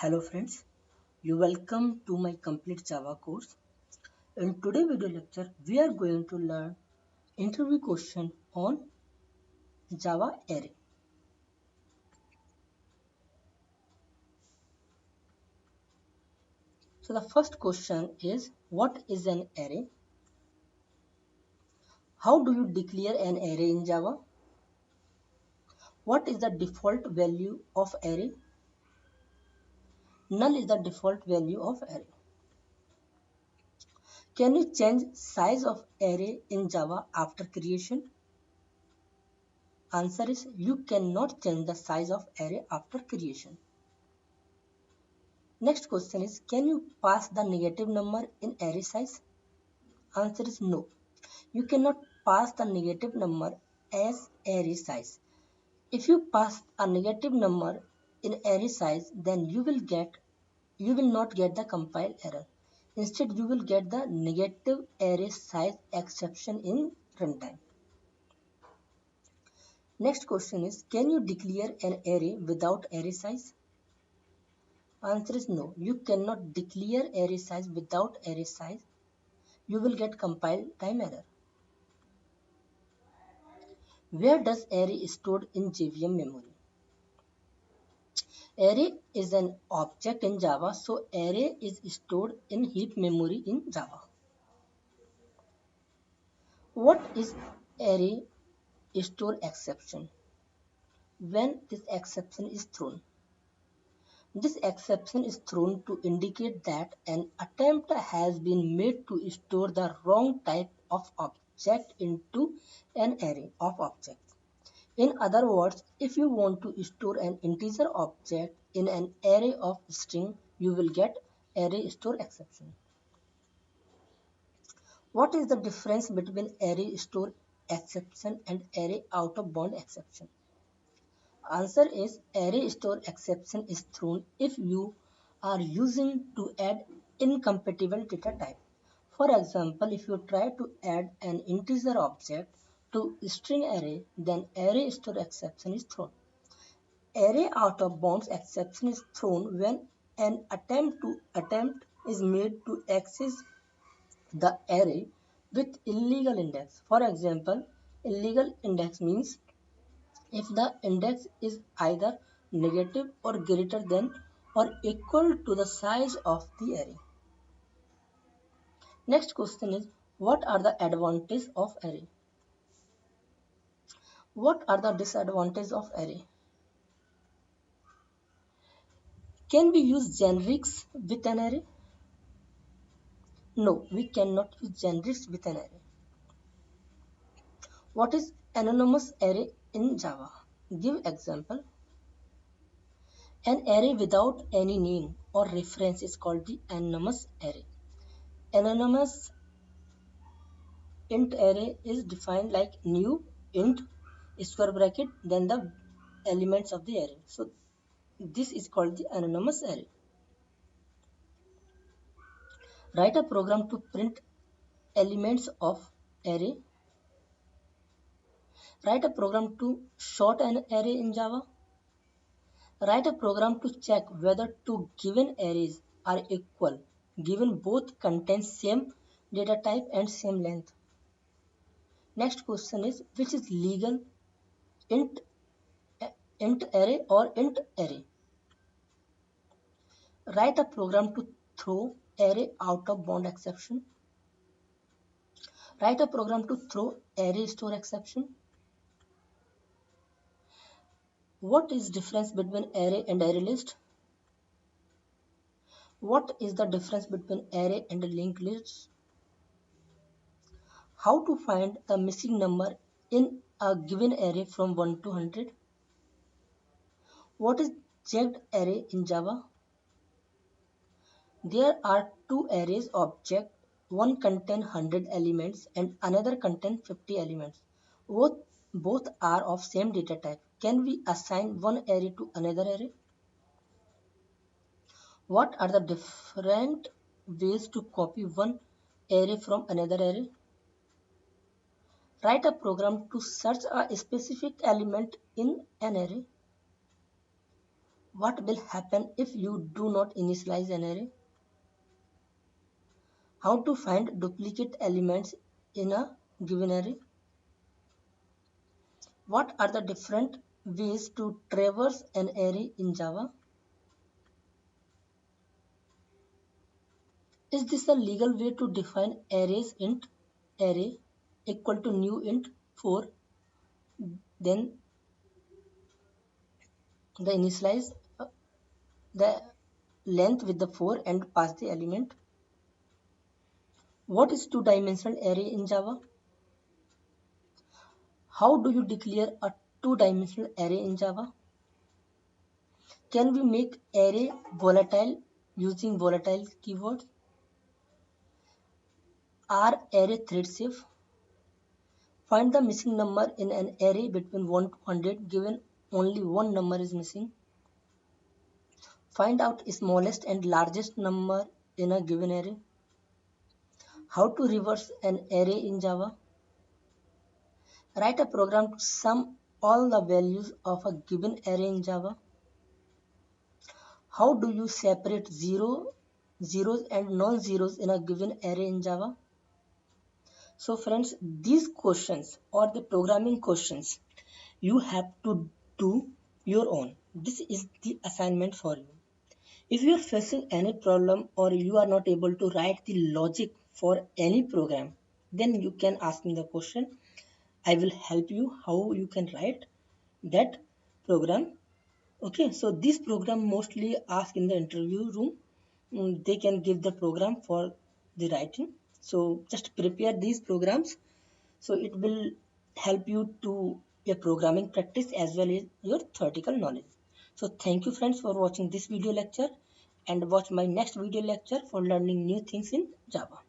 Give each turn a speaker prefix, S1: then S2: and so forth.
S1: Hello friends, you welcome to my complete Java course. In today's video lecture, we are going to learn interview question on Java array. So the first question is, what is an array? How do you declare an array in Java? What is the default value of array? Null is the default value of array. Can you change size of array in Java after creation? Answer is, you cannot change the size of array after creation. Next question is, can you pass the negative number in array size? Answer is no. You cannot pass the negative number as array size. If you pass a negative number in array size, then you will not get the compile error. Instead, you will get the negative array size exception in runtime. Next question is, can you declare an array without array size? Answer is no. You cannot declare array size without array size. You will get compile time error. Where does array stored in JVM memory? Array is an object in Java, so array is stored in heap memory in Java. What is array store exception? When this exception is thrown. This exception is thrown to indicate that an attempt has been made to store the wrong type of object into an array of objects. In other words, if you want to store an integer object in an array of string, you will get array store exception. What is the difference between array store exception and array out of bound exception? Answer is, array store exception is thrown if you are using to add incompatible data type. For example, if you try to add an integer object to string array, then array store exception is thrown. Array out of bounds exception is thrown when an attempt is made to access the array with illegal index. For example, illegal index means if the index is either negative or greater than or equal to the size of the array. Next question is, what are the advantages of array? What are the disadvantages of array? Can we use generics with an array? No, we cannot use generics with an array. What is anonymous array in Java? Give example. An array without any name or reference is called the anonymous array. Anonymous int array is defined like new int square bracket then the elements of the array. So this is called the anonymous array. Write a program to print elements of array. Write a program to sort an array in Java. Write a program to check whether two given arrays are equal given both contain same data type and same length. Next question is, which is legal, int int array or int array? Write a program to throw array out of bound exception. Write a program to throw array store exception. What is difference between array and array list? What is the difference between array and linked list? How to find the missing number in a given array from 1 to 100? What is checked array in Java? There are two arrays object, one contain 100 elements and another contain 50 elements. Both are of same data type. Can we assign one array to another array? What are the different ways to copy one array from another array? Write a program to search a specific element in an array. What will happen if you do not initialize an array? How to find duplicate elements in a given array? What are the different ways to traverse an array in Java? Is this a legal way to define arrays int array equal to new int 4, then the initialize the length with the 4 and pass the element? What is two-dimensional array in Java? How do you declare a two-dimensional array in Java? Can we make array volatile using volatile keywords? Are array thread safe? Find the missing number in an array between 1 to 100 given only one number is missing. Find out smallest and largest number in a given array. How to reverse an array in Java? Write a program to sum all the values of a given array in Java. How do you separate zeros and non-zeros in a given array in Java? So friends, these questions or the programming questions you have to do your own. This is the assignment for you. If you are facing any problem or you are not able to write the logic for any program, then you can ask me the question. I will help you how you can write that program. Okay, so this program mostly ask in the interview room. They can give the program for the writing. So just prepare these programs. So it will help you to your programming practice as well as your theoretical knowledge. So thank you friends for watching this video lecture and watch my next video lecture for learning new things in Java.